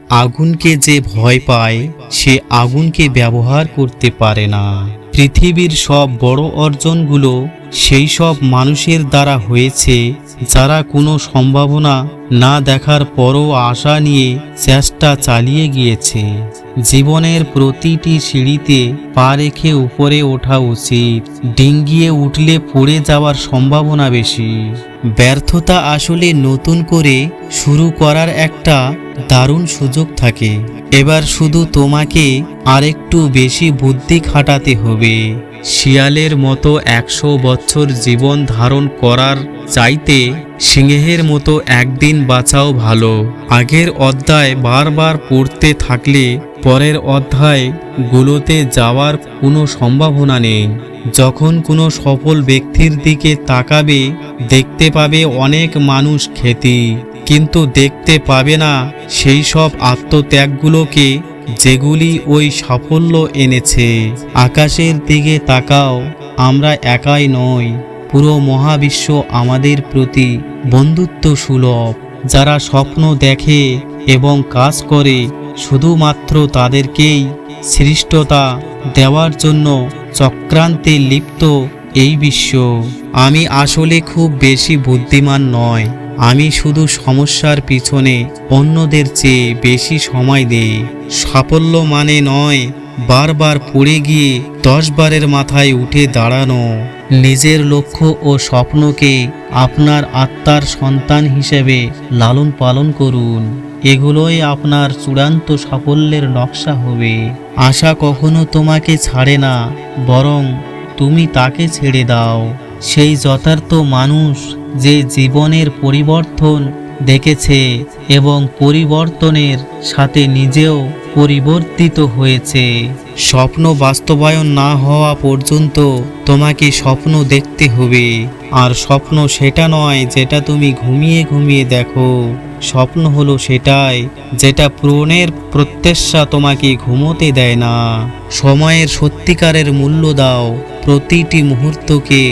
আগুনকে যে ভয় পায় সে আগুনকে ব্যবহার করতে পারে না। পৃথিবীর সব বড় অর্জনগুলো সেই সব মানুষের দ্বারা হয়েছে যারা কোনো সম্ভাবনা না দেখার পরও আশা নিয়ে চেষ্টা চালিয়ে গিয়েছে। জীবনের প্রতিটি সিঁড়িতে পা রেখে উপরে ওঠা উচিত, ডিঙ্গিয়ে উঠলে পড়ে যাওয়ার সম্ভাবনা বেশি। ব্যর্থতা আসলে নতুন করে শুরু করার একটা দারুণ সুযোগ থাকে। এবার শুধু তোমাকে আরেকটু বেশি বুদ্ধি খাটাতে হবে। শিয়ালের মতো 100 বছর জীবন ধারণ করার চাইতে সিংহের মতো একদিন বাঁচাও ভালো। আগের অধ্যায় বারবার পড়তে থাকলে পরের অধ্যায়গুলোতে যাওয়ার কোনো সম্ভাবনা নেই। যখন কোনো সফল ব্যক্তির দিকে তাকাবে দেখতে পাবে অনেক মানুষ খ্যাতি, কিন্তু দেখতে পাবে না সেই সব আত্মত্যাগগুলোকে যেগুলি ওই সাফল্য এনেছে। আকাশের দিকে তাকাও, আমরা একাই নই, পুরো মহাবিশ্ব আমাদের প্রতি বন্ধুত্ব সুলভ। যারা স্বপ্ন দেখে এবং কাজ করে শুধুমাত্র তাদেরকেই শ্রেষ্ঠতা দেওয়ার জন্য চক্রান্তে লিপ্ত এই বিশ্ব। আমি আসলে খুব বেশি বুদ্ধিমান নয়, আমি শুধু সমস্যার পিছনে অন্যদের চেয়ে বেশি সময় দিই। সাফল্য মানে নয় বারবার পড়ে গিয়ে 10 বারের মাথায় উঠে দাঁড়ানো। নিজের লক্ষ্য ও স্বপ্নকে আপনার আত্মার সন্তান হিসেবে লালন পালন করুন, এগুলোই আপনার চূড়ান্ত সাফল্যের নকশা হবে। আশা কখনো তোমাকে ছাড়ে না, বরং তুমি তাকে ছেড়ে দাও। সেই যথার্থ মানুষ যে জীবনের পরিবর্তন দেখেছে এবং পরিবর্তনের সাথে নিজেও পরিবর্তিত হয়েছে। স্বপ্ন বাস্তবায়ন না হওয়া পর্যন্ত তোমাকে স্বপ্ন দেখতে হবে। আর স্বপ্ন সেটা নয় যেটা তুমি ঘুমিয়ে ঘুমিয়ে দেখো, স্বপ্ন হলো সেটাই যেটা পূরণের প্রত্যাশা তোমাকে ঘুমোতে দেয় না। সময়ের সত্যিকারের মূল্য দাও, প্রতিটি মুহূর্তকে।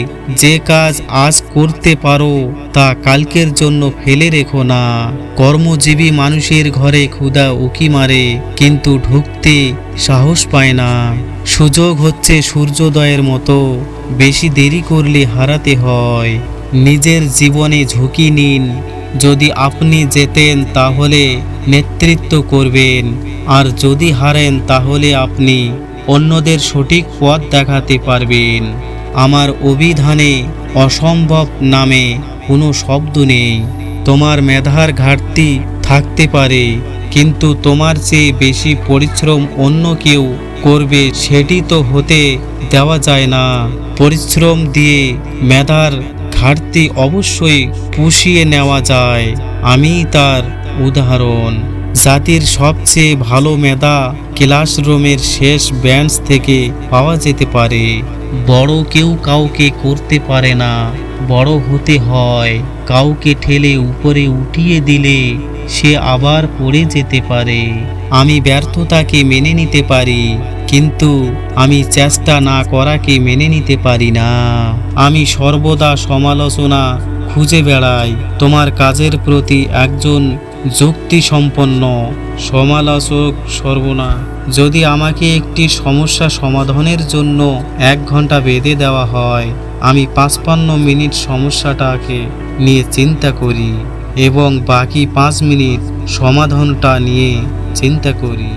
যে কাজ আজ করতে পারো তা কালকের জন্য ফেলে রেখো না। কর্মজীবী মানুষের ঘরে ক্ষুধা উকি মারে কিন্তু ঢুকতে সাহস পায় না। সুযোগ হচ্ছে সূর্যোদয়ের মতো, বেশি দেরি করলে হারাতে হয়। নিজের জীবনে ঝুঁকি নিন, যদি আপনি জেতেন তাহলে নেতৃত্ব করবেন, আর যদি হারেন তাহলে আপনি অন্যদের সঠিক পথ দেখাতে পারবেন। আমার অভিধানে অসম্ভব নামে কোনো শব্দ নেই। তোমার মেধার ঘাটতি থাকতে পারে, কিন্তু তোমার চেয়ে বেশি পরিশ্রম অন্য কেউ করবে সেটি তো হতে দেওয়া যায় না। পরিশ্রম দিয়ে মেধার ঘাটতি অবশ্যই পুষিয়ে নেওয়া যায়। আমি তার উদাহরণ। জাতির সবচেয়ে ভালো মেধা ক্লাসরুমের শেষ বেঞ্চ থেকে পাওয়া যেতে পারে। বড় কেউ কাউকে করতে পারে না, বড় হতে হয়। কাউকে ঠেলে উপরে উঠিয়ে দিলে সে আবার পড়ে যেতে পারে। আমি ব্যর্থতাকে মেনে নিতে পারি, কিন্তু আমি চেষ্টা না করাকে মেনে নিতে পারি না। আমি সর্বদা সমালোচনা খুঁজে বেড়াই। তোমার কাজের প্রতি একজন যুক্তিসম্পন্ন সমালোচক সর্বনা। যদি আমাকে একটি সমস্যা সমাধানের জন্য 1 ঘন্টা বেঁধে দেওয়া হয়, আমি 55 মিনিট সমস্যাটাকে নিয়ে চিন্তা করি এবং বাকি 5 মিনিট সমাধানটা নিয়ে চিন্তা করি।